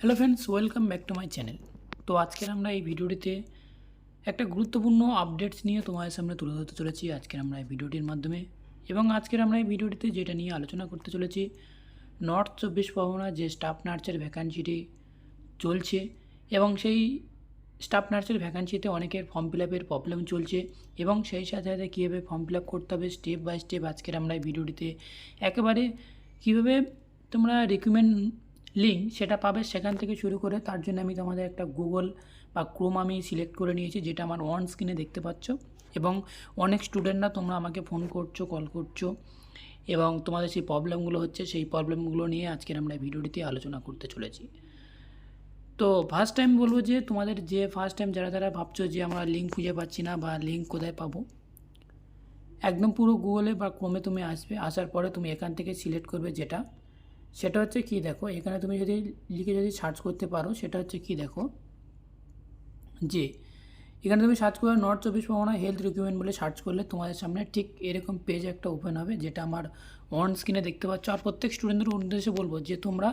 Hello friends, welcome back to my channel. তো আজকের আমরা এই ভিডিওটিতে একটা গুরুত্বপূর্ণ আপডেটস নিয়ে তোমাদের সামনে তুলে ধরতে চলেছি আজকের আমরা এই ভিডিওটির মাধ্যমে। এবং আজকের আমরা এই ভিডিওটিতে যেটা নিয়ে আলোচনা করতে চলেছি, নর্থ 24 পরগনা যে স্টাফ নার্সের ভ্যাকান্সিটি চলছে এবং সেই স্টাফ নার্সের ভ্যাকান্সিতে অনেকের ফর্ম ফিল আপের প্রবলেম চলছে এবং সেই সাথে সাথে কীভাবে ফর্ম ফিল আপ করতে হবে স্টেপ বাই স্টেপ আজকের আমরা এই ভিডিওটিতে একেবারে কীভাবে তোমরা রিক্রুটমেন্ট লিঙ্ক সেটা পাবে সেখান থেকে শুরু করে তার জন্য আমি তোমাদের একটা গুগল বা ক্রোম আমি সিলেক্ট করে নিয়েছি, যেটা আমার অন স্ক্রিনে দেখতে পাচ্ছ। এবং অনেক স্টুডেন্টরা তোমরা আমাকে ফোন করছো, কল করছো এবং তোমাদের সেই প্রবলেমগুলো হচ্ছে, সেই প্রবলেমগুলো নিয়ে আজকের আমরা ভিডিওটিতে আলোচনা করতে চলেছি। তো ফার্স্ট টাইম বলবো যে তোমাদের যে ফার্স্ট টাইম যারা ভাবছো যে আমরা লিঙ্ক খুঁজে পাচ্ছি না বা লিঙ্ক কোথায় পাবো, একদম পুরো গুগলে বা ক্রোমে তুমি আসবে, আসার পরে তুমি এখান থেকে সিলেক্ট করবে সেটা হচ্ছে কি দেখো, এখানে তুমি যদি লিখে যদি সার্চ করতে পারো সেটা হচ্ছে কি দেখো, যে এখানে তুমি সার্চ করে নর্থ 24 পরগনা হেলথ রিক্রুটমেন্ট বলে সার্চ করলে তোমাদের সামনে ঠিক এরকম পেজ একটা ওপেন হবে, যেটা আমার অন স্ক্রিনে দেখতে পাচ্ছ। আর প্রত্যেক স্টুডেন্টদের উদ্দেশ্যে বলবো যে তোমরা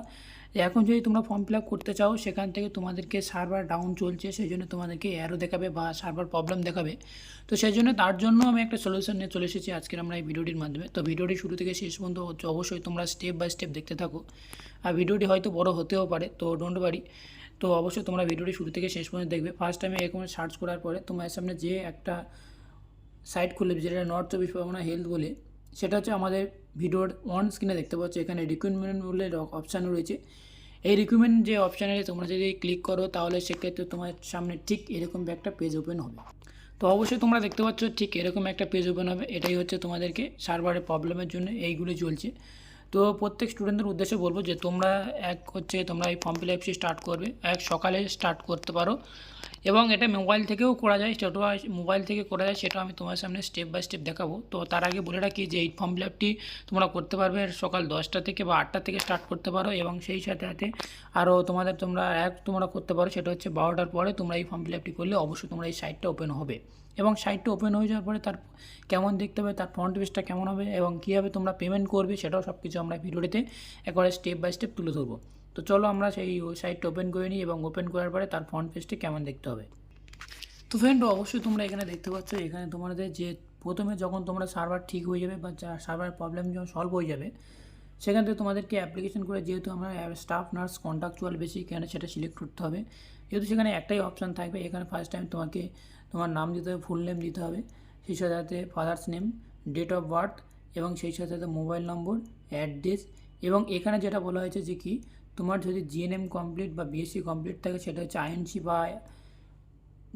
এখন যদি তোমরা ফর্ম ফিল আপ করতে চাও, সেখান থেকে তোমাদেরকে সার্ভার ডাউন চলছে, সেই জন্য তোমাদেরকে অ্যারো দেখাবে বা সার্ভার প্রবলেম দেখাবে। তো সেই জন্য তার জন্য আমি একটা সলিউশন নিয়ে চলে এসেছি আজকের আমরা এই ভিডিওটির মাধ্যমে। তো ভিডিওটি শুরু থেকে শেষ পর্যন্ত অবশ্যই তোমরা স্টেপ বাই স্টেপ দেখতে থাকো। আর ভিডিওটি হয়তো বড় হতেও পারে, তো ডোন্ট ওয়ারি। তো অবশ্যই তোমরা ভিডিওটি শুরু থেকে শেষ পর্যন্ত দেখবে। ফার্স্ট টাইমে এরকম সার্চ করার পরে তোমার সামনে যে একটা সাইট খুলবে, যেটা নর্থ 24 পরগনা হেলথ বলে, সেটা হচ্ছে আমাদের ভিডিওর অন স্ক্রিনে দেখতে পাচ্ছ। এখানে রিক্রুটমেন্ট বলে অপশান রয়েছে। এই রিক্রুটমেন্ট যে অপশানে তোমরা যদি ক্লিক করো, তাহলে সেক্ষেত্রে তোমার সামনে ঠিক এরকম একটা পেজ ওপেন হবে। তো অবশ্যই তোমরা দেখতে পাচ্ছ ঠিক এরকম একটা পেজ ওপেন হবে। এটাই হচ্ছে তোমাদেরকে সার্ভারের প্রবলেমের জন্য এইগুলো চলছে। তো প্রত্যেক স্টুডেন্টদের উদ্দেশ্যে বলবো যে তোমরা তোমরা এই ফর্ম ফিল আপ স্টার্ট করবে সকালে স্টার্ট করতে পারো, এবং এটা মোবাইল থেকেও করা যায়, সেটাও মোবাইল থেকে করা যায়, সেটাও আমি তোমার সামনে স্টেপ বাই স্টেপ দেখাবো। তো তার আগে বলে রাখি যে এই ফর্ম ফিল আপটি তোমরা করতে পারবে সকাল 10টা থেকে বা 8টা থেকে স্টার্ট করতে পারো, এবং সেই সাথে সাথে আরও তোমরা করতে পারো, সেটা হচ্ছে 12টার পরে তোমরা এই ফর্ম ফিল আপটি করলে অবশ্যই তোমরা এই সাইটটা ওপেন হবে। এবং সাইটটা ওপেন হয়ে যাওয়ার পরে তার কেমন দেখতে হবে, তার ফ্রন্ট পেজটা কেমন হবে এবং কীভাবে তোমরা পেমেন্ট করবে, সেটাও সব কিছু আমরা ভিডিওটিতে একবারে স্টেপ বাই স্টেপ তুলে ধরবো। তো চলো আমরা সেই সাইটটা ওপেন করে নিই এবং ওপেন করার পরে তার ফ্রন্ট পেজটা কেমন দেখতে হবে। তো ফ্রেন্ড, অবশ্যই তোমরা এখানে দেখতে পাচ্ছ, এখানে তোমাদের যে প্রথমে যখন তোমরা সার্ভার ঠিক হয়ে যাবে বা সার্ভার প্রবলেম যখন সলভ হয়ে যাবে, সেখান থেকে তোমাদেরকে অ্যাপ্লিকেশন করে, যেহেতু আমরা স্টাফ নার্স কন্ট্রাকচুয়াল বেসিক, এখানে সেটা সিলেক্ট করতে হবে। যেহেতু সেখানে একটাই অপশান থাকবে, এখানে ফার্স্ট টাইম তোমাকে তোমার নাম দিতে হবে, ফুল নেম দিতে হবে, সেই সাথে সাথে father's name, date of birth এবং সেই সাথে সাথে মোবাইল নম্বর, অ্যাড্রেস। এবং এখানে যেটা বলা হয়েছে যে কি, তোমার যদি জিএনএম কমপ্লিট বা বিএসসি কমপ্লিট থাকে, সেটা হচ্ছে আইএনসি বা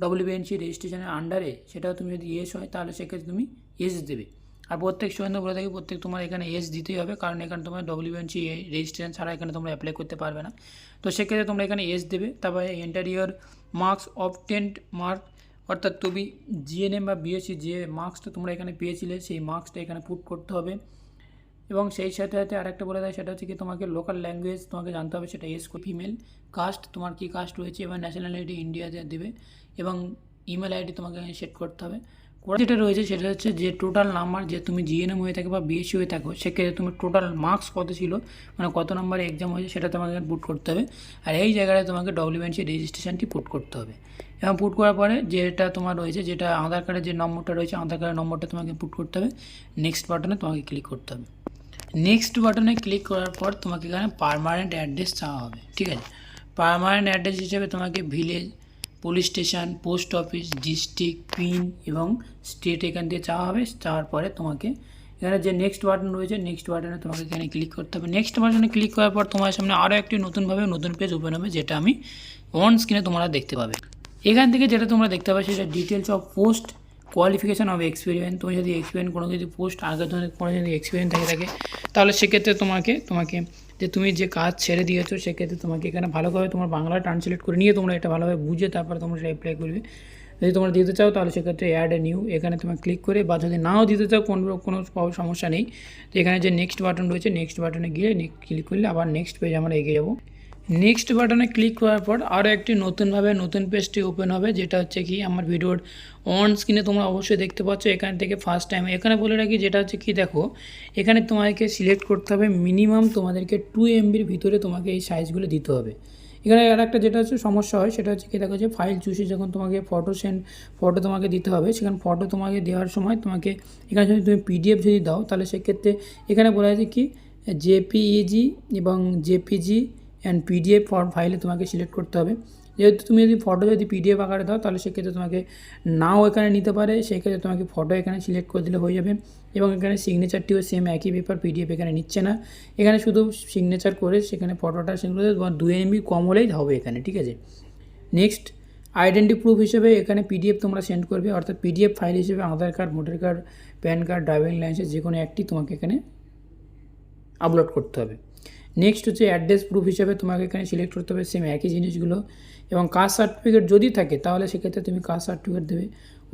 ডব্লিউবিএনসি রেজিস্ট্রেশনের আন্ডারে, সেটাও তুমি যদি এস হয় তাহলে সেক্ষেত্রে তুমি এস দেবে। আর প্রত্যেক স্টুডেন্ট বলে থাকি তোমার এখানে এস দিতেই হবে, কারণ এখানে তোমার ডব্লিউবিএনসি রেজিস্ট্রেশন ছাড়া এখানে তোমরা অ্যাপ্লাই করতে পারবে না। তো সেক্ষেত্রে তোমরা এখানে এস দেবে। তারপরে এন্টার ইয়ার মার্কস অবটেন্ড মার্ক, অর্থাৎ তুমি জিএনএম বা বিএসসি যে মার্কসটা তোমরা এখানে পেয়েছিলে, সেই মার্কসটা এখানে পুট করতে হবে। এবং সেই সাথে সাথে আরেকটা বলে দেয়, সেটা হচ্ছে কি তোমাকে লোকাল ল্যাঙ্গুয়েজ তোমাকে জানতে হবে, সেটা ফিমেল, কাস্ট তোমার কী কাস্ট রয়েছে এবং ন্যাশনালিটি ইন্ডিয়াতে দেবে, এবং ইমেল আইডি তোমাকে সেট করতে হবে। যেটা রয়েছে সেটা হচ্ছে যে টোটাল নাম্বার, যে তুমি জিএনএম হয়ে থাকে বা বিএসসি হয়ে থাকো, সেক্ষেত্রে তুমি টোটাল মার্কস কত ছিল, মানে কত নম্বরে এক্সাম হয়েছে, সেটা তোমাকে পুট করতে হবে। আর এই জায়গায় তোমাকে ডব্লিউবিএনসি রেজিস্ট্রেশনটি পুট করতে হবে। এবং পুট করার পরে যেটা তোমার রয়েছে, যেটা আধার কার্ডের যে নম্বরটা রয়েছে, আধার কার্ডের নম্বরটা তোমাকে পুট করতে হবে। নেক্সট বাটনে তোমাকে ক্লিক করতে হবে। নেক্সট বাটনে ক্লিক করার পর তোমাকে এখানে পার্মানেন্ট অ্যাড্রেস চাওয়া হবে, ঠিক আছে। পার্মানেন্ট অ্যাড্রেস হিসেবে তোমাকে village, police station, post office, district, pin এবং স্টেট এখান দিয়ে চাওয়া হবে। চাওয়ার পরে তোমাকে এখানে যে নেক্সট বাটন রয়েছে, নেক্সট বাটনে তোমাকে এখানে ক্লিক করতে হবে। নেক্সট বাটনে ক্লিক করার পর তোমার সামনে আরও একটি নতুন পেজ ওপেন হবে, যেটা আমি অন স্ক্রিনে তোমরা দেখতে পাবে। এখান থেকে যেটা তোমরা দেখতে পাবে সেটা details of post, qualification of experience. তুমি যদি এক্সপিরিয়েন্স কোনো যদি পোস্ট আগে কোনো যদি এক্সপিরিয়েন্স থাকে তাহলে সেক্ষেত্রে তোমাকে যে তুমি যে কাজ ছেড়ে দিয়েছো, সেক্ষেত্রে তোমাকে এখানে ভালোভাবে তোমার বাংলা ট্রান্সলেট করে নিয়ে তোমরা এটা ভালোভাবে বুঝে তারপরে তোমরা সেটা অ্যাপ্লাই করবে। যদি তোমরা দিতে চাও তাহলে সেক্ষেত্রে অ্যাড এ নিউ, এখানে তোমার ক্লিক করে, বা যদি নাও দিতে চাও কোনো সমস্যা নেই। তো এখানে যে নেক্সট বাটন রয়েছে, নেক্সট বাটনে গিয়ে ক্লিক করলে আবার নেক্সট পেজ আমরা এগিয়ে যাবো। নেক্সট বাটনে ক্লিক করার পর আরও একটি নতুন পেজটি ওপেন হবে, যেটা হচ্ছে কি আমার ভিডিওর অন স্ক্রিনে তোমরা অবশ্যই দেখতে পাচ্ছ। এখান থেকে ফার্স্ট টাইম এখানে বলে রাখি, যেটা হচ্ছে কি দেখো, এখানে তোমাকে সিলেক্ট করতে হবে মিনিমাম তোমাদেরকে 2 MBর ভিতরে তোমাকে এই সাইজগুলো দিতে হবে। এখানে আর একটা যেটা হচ্ছে সমস্যা হয় সেটা হচ্ছে কি দেখো যে ফাইল চুজে যখন তোমাকে ফটো তোমাকে দিতে হবে, সেখানে ফটো তোমাকে দেওয়ার সময় তোমাকে এখানে যদি তুমি পিডিএফ যদি দাও তাহলে সেক্ষেত্রে এখানে বলা আছে কি জেপিইজি এবং জেপিজি অ্যান্ড পিডিএফ ফাইলে তোমাকে সিলেক্ট করতে হবে। যেহেতু তুমি যদি ফটো যদি পিডিএফ আকারে দাও তাহলে সেক্ষেত্রে তোমাকে নাও এখানে নিতে পারে, সেক্ষেত্রে তোমাকে ফটো এখানে সিলেক্ট করে দিলে হয়ে যাবে। এবং এখানে সিগনেচারটিও সেম একই পেপার, পিডিএফ এখানে নিচ্ছে না, এখানে শুধু সিগনেচার করে সেখানে ফটোটা সেগুলো 2 MB কম হলেই হবে এখানে, ঠিক আছে। নেক্সট আইডেন্টি প্রুফ হিসেবে এখানে পিডিএফ তোমরা সেন্ড করবে, অর্থাৎ পিডিএফ ফাইল হিসেবে Aadhaar card, voter card, PAN card, driving licence যে কোনো একটি তোমাকে এখানে আপলোড করতে হবে। নেক্সট হচ্ছে অ্যাড্রেস প্রুফ হিসেবে তোমাকে এখানে সিলেক্ট করতে হবে সেম একই জিনিসগুলো। এবং কাস্ট সার্টিফিকেট যদি থাকে তাহলে সেক্ষেত্রে তুমি কাস্ট সার্টিফিকেট দেবে।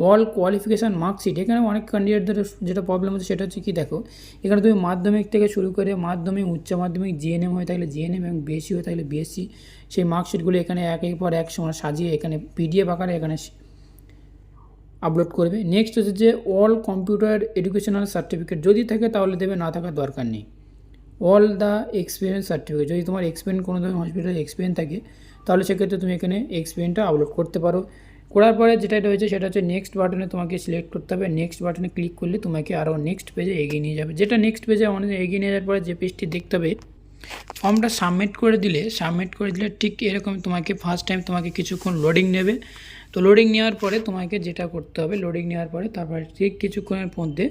অল কোয়ালিফিকেশান মার্কশিট, এখানে অনেক ক্যান্ডিডেটদের যেটা প্রবলেম হচ্ছে সেটা হচ্ছে কি দেখো, এখানে তুমি মাধ্যমিক থেকে শুরু করে মাধ্যমিক, উচ্চ মাধ্যমিক, জিএনএম হয়ে থাকলে জিএনএম এবং বিএসসি হয়ে থাকলে বিএসসি, সেই মার্কশিটগুলো এখানে একের পর এক সময় সাজিয়ে এখানে পিডিএফ আকারে এখানে আপলোড করবে। নেক্সট হচ্ছে যে অল কম্পিউটার এডুকেশনাল সার্টিফিকেট যদি থাকে তাহলে দেবে, না থাকার দরকার নেই। অল দ্য এক্সপিরিয়েন্স সার্টিফিকেট, যদি তোমার এক্সপিরিয়েন্স কোনো ধরনের হসপিটালে এক্সপিরিয়েন্স থাকে তাহলে সেক্ষেত্রে তুমি এখানে এক্সপিরিয়েন্সটা আপলোড করতে পারো। করার পরে যেটা রয়েছে সেটা হচ্ছে নেক্সট বাটনে তোমাকে সিলেক্ট করতে হবে। নেক্সট বাটনে ক্লিক করলে তোমাকে আরও নেক্সট পেজে এগিয়ে নিয়ে যাবে। যেটা নেক্সট পেজে অনেক এগিয়ে নিয়ে যাওয়ার পরে যে পেজটি দেখতে হবে, ফর্মটা সাবমিট করে দিলে ঠিক এরকম তোমাকে ফার্স্ট টাইম তোমাকে কিছুক্ষণ লোডিং নেবে। তো লোডিং নেওয়ার পরে তোমাকে যেটা করতে হবে, লোডিং নেওয়ার পরে তারপরে ঠিক কিছুক্ষণের মধ্যে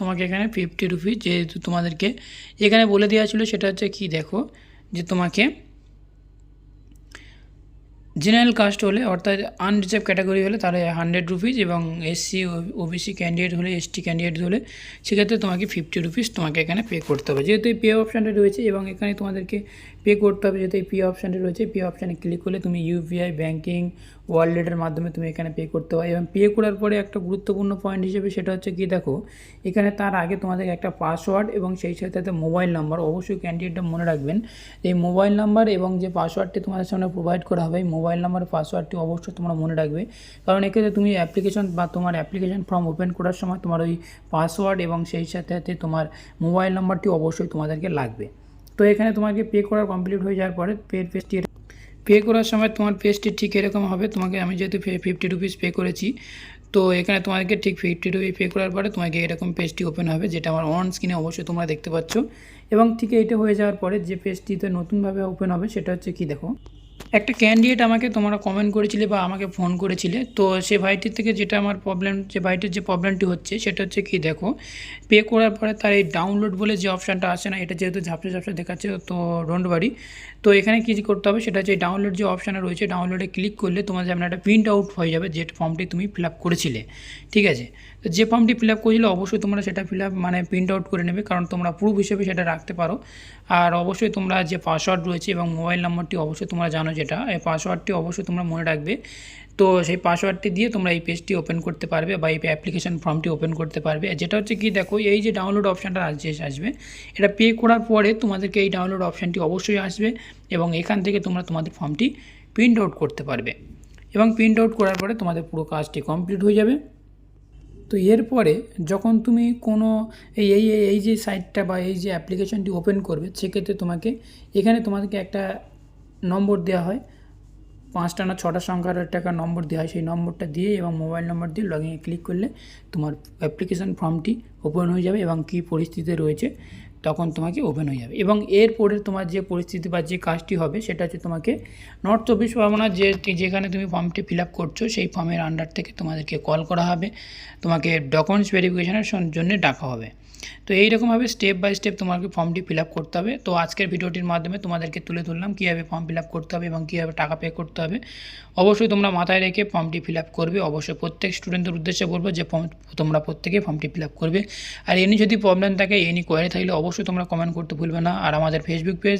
তোমাকে এখানে 50 রুপিস, যেহেতু তোমাদেরকে এখানে বলে দেওয়া ছিল সেটা হচ্ছে কি দেখো যে তোমাকে জেনারেল কাস্ট হলে অর্থাৎ আনরিজার্ভ ক্যাটাগরি হলে তাহলে 100 রুপিস, এবং এসসি ওবিসি ক্যান্ডিডেট হলে, এসটি ক্যান্ডিডেট হলে সেক্ষেত্রে তোমাকে 50 রুপিস তোমাকে এখানে পে করতে হবে। যেহেতু এই পে অপশানটা রয়েছে এবং এখানে তোমাদেরকে পে করতে হবে, যেহেতু এই পে অপশানটা রয়েছে, পে অপশানে ক্লিক করলে তুমি ইউপিআই, ব্যাঙ্কিং, ওয়ালেটের মাধ্যমে তুমি এখানে পে করতে পারো। এবং পে করার পরে একটা গুরুত্বপূর্ণ পয়েন্ট হিসেবে সেটা হচ্ছে কি দেখো, এখানে তার আগে তোমাদের একটা পাসওয়ার্ড এবং সেই সাথে মোবাইল নাম্বার, অবশ্যই ক্যান্ডিডেটটা মনে রাখবেন এই মোবাইল নাম্বার এবং যে পাসওয়ার্ডটি তোমাদের সামনে প্রোভাইড করা হবে, মোবাইল নাম্বার পাসওয়ার্ডটি অবশ্যই তোমরা মনে রাখবে। কারণ এক্ষেত্রে তুমি অ্যাপ্লিকেশন বা তোমার অ্যাপ্লিকেশন ফর্ম ওপেন করার সময় তোমার ওই পাসওয়ার্ড এবং সেই সাথে তোমার মোবাইল নাম্বারটি অবশ্যই তোমাদেরকে লাগবে। তো এখানে তোমাকে পে করা কমপ্লিট হয়ে যাওয়ার পরে পে করার সময় তোমার পেজটি ঠিক এরকম হবে। তোমাকে আমি যেহেতু 50 রুপিস পে করেছি, তো এখানে তোমাদেরকে ঠিক 50 রুপিস পে করার পরে তোমাকে এরকম পেজটি ওপেন হবে, যেটা আমার অন স্ক্রিনে অবশ্যই তোমরা দেখতে পাচ্ছ। এবং ঠিক এইটা হয়ে যাওয়ার পরে যে পেজটিতে নতুনভাবে ওপেন হবে সেটা হচ্ছে কি দেখো, একটা ক্যান্ডিডেট আমাকে তোমরা কমেন্ট করেছিলে বা আমাকে ফোন করেছিলে, তো সে ভাইটির থেকে যেটা আমার প্রবলেম, যে ভাইটির যে প্রবলেমটি হচ্ছে সেটা হচ্ছে কি দেখো, পে করার পরে তার এই ডাউনলোড বলে যে অপশানটা আসে না, এটা যেহেতু ঝাপসা দেখাচ্ছে তো ডোন্ট ওয়ারি। তো এখানে কী করতে হবে সেটা হচ্ছে ডাউনলোড যে অপশানে রয়েছে, ডাউনলোডে ক্লিক করলে তোমার যেমন একটা প্রিন্ট আউট হয়ে যাবে যে ফর্মটি তুমি ফিল আপ করেছিলে, ঠিক আছে। তো যে ফর্মটি ফিল আপ করেছিলে অবশ্যই তোমরা সেটা প্রিন্ট আউট করে নেবে, কারণ তোমরা প্রুফ হিসেবে সেটা রাখতে পারো। আর অবশ্যই তোমরা যে পাসওয়ার্ড রয়েছে এবং মোবাইল নাম্বারটি অবশ্যই তোমরা জানো, যেটা এই পাসওয়ার্ডটি অবশ্যই তোমরা মনে রাখবে। তো সেই পাসওয়ার্ডটি দিয়ে তোমরা এই পেজটি ওপেন করতে পারবে বা এই অ্যাপ্লিকেশন ফর্মটি ওপেন করতে পারবে। যেটা হচ্ছে কি দেখো, এই যে ডাউনলোড অপশানটা আসবে, এটা পে করার পরে তোমাদেরকে এই ডাউনলোড অপশানটি অবশ্যই আসবে এবং এখান থেকে তোমরা তোমাদের ফর্মটি প্রিন্ট আউট করতে পারবে। এবং প্রিন্ট আউট করার পরে তোমাদের পুরো কাজটি কমপ্লিট হয়ে যাবে। তো এরপরে যখন তুমি কোনো এই যে সাইটটা বা এই যে অ্যাপ্লিকেশনটি ওপেন করবে, সেক্ষেত্রে তোমাদেরকে একটা নম্বর দেওয়া হয়, 5টা না 6টা সংখ্যার একটা নম্বর দেওয়া হয়, সেই নম্বরটা দিয়ে এবং মোবাইল নম্বর দিয়ে লগইনে ক্লিক করলে তোমার অ্যাপ্লিকেশন ফর্মটি ওপেন হয়ে যাবে এবং কী পরিস্থিতিতে রয়েছে তখন তোমাকে ওপেন হয়ে যাবে। এবং এরপরে তোমার যে পরিস্থিতি বা যে কাজটি হবে সেটা হচ্ছে তোমাকে নর্থ 24 পরগনা যেখানে তুমি ফর্মটি ফিল আপ করছো সেই ফর্মের আন্ডার থেকে তোমাদেরকে কল করা হবে, তোমাকে ডকুমেন্টস ভেরিফিকেশনের জন্য ডাকা হবে। তো এইরকমভাবে স্টেপ বাই স্টেপ তোমাকে ফর্মটি ফিল আপ করতে হবে। তো আজকের ভিডিওটির মাধ্যমে তোমাদেরকে তুলে ধরলাম কীভাবে ফর্ম ফিল আপ করতে হবে এবং কীভাবে টাকা পে করতে হবে। অবশ্যই তোমরা মাথায় রেখে ফর্মটি ফিল আপ করবে। অবশ্যই প্রত্যেক স্টুডেন্টের উদ্দেশ্যে বলবো যে তোমরা প্রত্যেকে ফর্মটি ফিল আপ করবে। আর এনি যদি প্রবলেম থাকে, এনি কোয়ারি থাকলে অবশ্যই তোমরা কমেন্ট করতে ভুলবে না। আর আমাদের ফেসবুক পেজ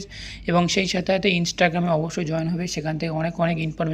এবং সেই সাথে ইনস্টাগ্রামে অবশ্যই জয়েন হবে, সেখান থেকে অনেক ইনফরমেশন